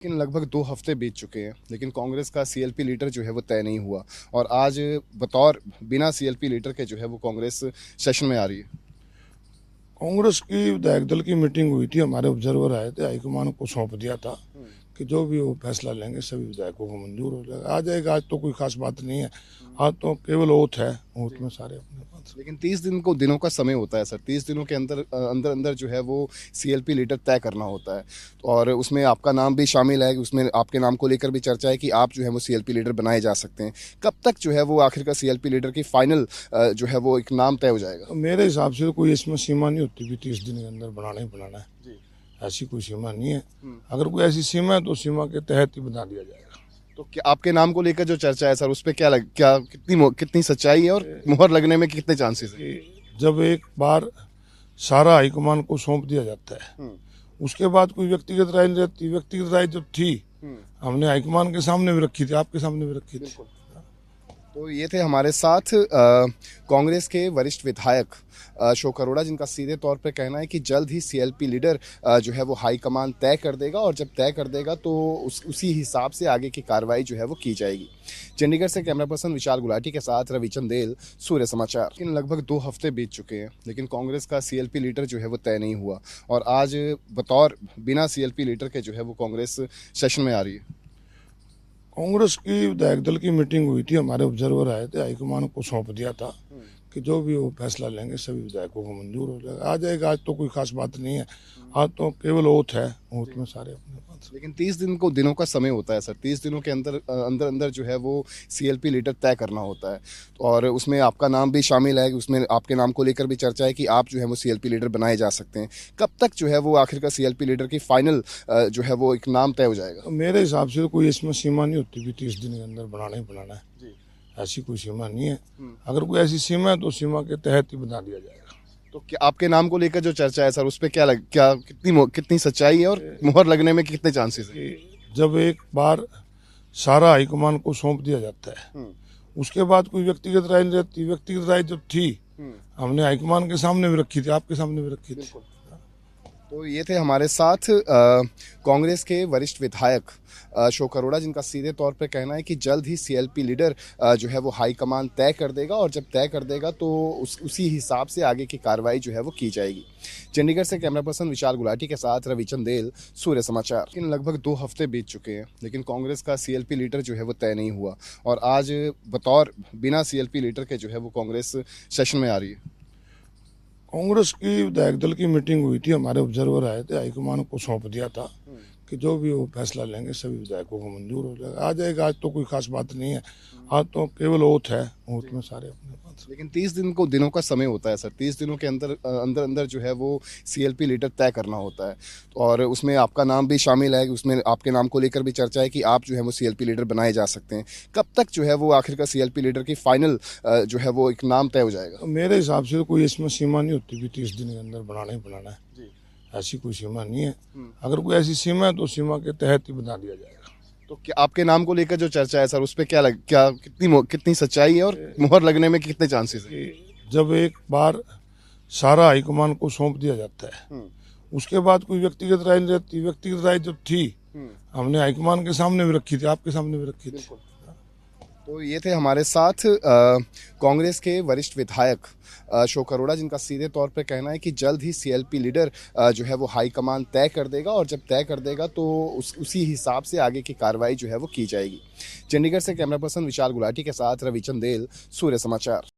लेकिन लगभग 2 हफ्ते बीत चुके हैं, लेकिन कांग्रेस का सीएलपी लीडर जो है वो तय नहीं हुआ। और आज बतौर बिना सीएलपी लीडर के जो है वो कांग्रेस सेशन में आ रही है। कांग्रेस की विधायक दल की मीटिंग हुई थी, हमारे ऑब्जर्वर आए थे, हाईकमान को सौंप दिया था कि जो भी वो फैसला लेंगे सभी विधायकों को मंजूर हो जाएगा। आ जाएगा, आज तो कोई खास बात नहीं है, आज तो केवल ओथ है, ओथ में सारे अपने पास। लेकिन 30 दिनों का समय होता है सर। 30 दिनों के अंदर अंदर अंदर जो है वो सीएलपी लीडर तय करना होता है। और उसमें आपका नाम भी शामिल है, उसमें आपके नाम को लेकर भी चर्चा है कि आप जो है वो सीएलपी लीडर बनाए जा सकते हैं। कब तक जो है वो आखिर का सीएलपी लीडर की फाइनल जो है वो एक नाम तय हो जाएगा? तो मेरे हिसाब से तो कोई इसमें सीमा नहीं होती कि 30 दिन के अंदर बनाना ही बनाना है, ऐसी कोई सीमा नहीं है। अगर कोई ऐसी सीमा है तो सीमा के तहत ही बना दिया जाएगा। तो क्या आपके नाम को लेकर जो चर्चा है सर, उस पर क्या कितनी सच्चाई है और मुहर लगने में कितने चांसेस है? कि जब एक बार सारा हाईकमान को सौंप दिया जाता है, उसके बाद कोई व्यक्तिगत राय नहीं रहती। व्यक्तिगत राय जब थी, हमने हाईकमान के सामने भी रखी थी, आपके सामने भी रखी थी। तो ये थे हमारे साथ कांग्रेस के वरिष्ठ विधायक अशोक अरोड़ा, जिनका सीधे तौर पे कहना है कि जल्द ही सीएलपी लीडर जो है वो हाईकमान तय कर देगा, और जब तय कर देगा तो उसी हिसाब से आगे की कार्रवाई जो है वो की जाएगी। चंडीगढ़ से कैमरा पर्सन विशाल गुलाटी के साथ रवि चंदेल, सूर्य समाचार। लेकिन लगभग 2 हफ्ते बीत चुके हैं, लेकिन कांग्रेस का सीएलपी लीडर जो है वो तय नहीं हुआ। और आज बतौर बिना सीएलपी लीडर के जो है वो कांग्रेस सेशन में आ रही है। कांग्रेस की विधायक दल की मीटिंग हुई थी, हमारे ऑब्जर्वर आए थे, हाईकमान को सौंप दिया था कि जो भी वो फैसला लेंगे सभी विधायकों को मंजूर हो जाएगा। आ जाएगा, आज तो कोई खास बात नहीं है, आज तो केवल ओथ है, ओथ में सारे अपने पास। लेकिन 30 दिनों का समय होता है सर। 30 दिनों के अंदर अंदर अंदर जो है वो सीएलपी लीडर तय करना होता है। और उसमें आपका नाम भी शामिल है, उसमें आपके नाम को लेकर भी चर्चा है कि आप जो है वो सीएलपी लीडर बनाए जा सकते हैं। कब तक जो है वो आखिर का सीएलपी लीडर की फाइनल जो है वो एक नाम तय हो जाएगा? तो मेरे हिसाब से तो कोई इसमें सीमा नहीं होती कि 30 दिन के अंदर बनाना ही बनाना है, ऐसी कोई सीमा नहीं है। अगर कोई ऐसी सीमा है तो सीमा के तहत ही बना दिया जाएगा। तो क्या आपके नाम को लेकर जो चर्चा है सर, उस पर कितनी सच्चाई है और मुहर लगने में कितने चांसेस है? कि जब एक बार सारा हाईकमान को सौंप दिया जाता है, उसके बाद कोई व्यक्तिगत राय नहीं रहती। व्यक्तिगत राय जब थी, हमने हाईकमान के सामने भी रखी थी, आपके सामने भी रखी थी। तो ये थे हमारे साथ कांग्रेस के वरिष्ठ विधायक अशोक अरोड़ा, जिनका सीधे तौर पे कहना है कि जल्द ही सीएलपी लीडर जो है वो हाईकमान तय कर देगा, और जब तय कर देगा तो उसी हिसाब से आगे की कार्रवाई जो है वो की जाएगी। चंडीगढ़ से कैमरा पर्सन विशाल गुलाटी के साथ रवि चंदेल, सूर्य समाचार। लेकिन लगभग 2 हफ्ते बीत चुके हैं, लेकिन कांग्रेस का सीएलपी लीडर जो है वो तय नहीं हुआ। और आज बतौर बिना सीएलपी लीडर के जो है वो कांग्रेस सेशन में आ रही है। कांग्रेस की विधायक दल की मीटिंग हुई थी, हमारे ऑब्जर्वर आए थे, हाईकमान को सौंप दिया था कि जो भी वो फैसला लेंगे सभी विधायकों को मंजूर हो जाएगा। आ जाएगा, आज तो कोई खास बात नहीं है, आज तो केवल ओथ है, ओथ में सारे अपने पास। लेकिन 30 दिनों का समय होता है सर। 30 दिनों के अंदर अंदर अंदर जो है वो सीएलपी लीडर तय करना होता है। और उसमें आपका नाम भी शामिल है, उसमें आपके नाम को लेकर भी चर्चा है कि आप जो है वो सीएलपी लीडर बनाए जा सकते हैं। कब तक जो है वो आखिर का सीएलपी लीडर की फाइनल जो है वो एक नाम तय हो जाएगा? तो मेरे हिसाब से तो कोई इसमें सीमा नहीं होती कि 30 दिन के अंदर बनाना ही बनाना है, ऐसी कोई सीमा नहीं है। अगर कोई ऐसी सीमा है तो सीमा के तहत ही बना दिया जाएगा। तो क्या आपके नाम को लेकर जो चर्चा है सर, उस पर कितनी सच्चाई है और मुहर लगने में कितने चांसेस है? कि जब एक बार सारा हाईकमान को सौंप दिया जाता है, उसके बाद कोई व्यक्तिगत राय नहीं रहती। व्यक्तिगत राय जब थी, हमने हाईकमान के सामने भी रखी थी, आपके सामने भी रखी थी। तो ये थे हमारे साथ कांग्रेस के वरिष्ठ विधायक अशोक अरोड़ा, जिनका सीधे तौर पे कहना है कि जल्द ही सीएलपी लीडर जो है वो हाईकमान तय कर देगा, और जब तय कर देगा तो उसी हिसाब से आगे की कार्रवाई जो है वो की जाएगी। चंडीगढ़ से कैमरा पर्सन विशाल गुलाटी के साथ रवि चंदेल, सूर्य समाचार।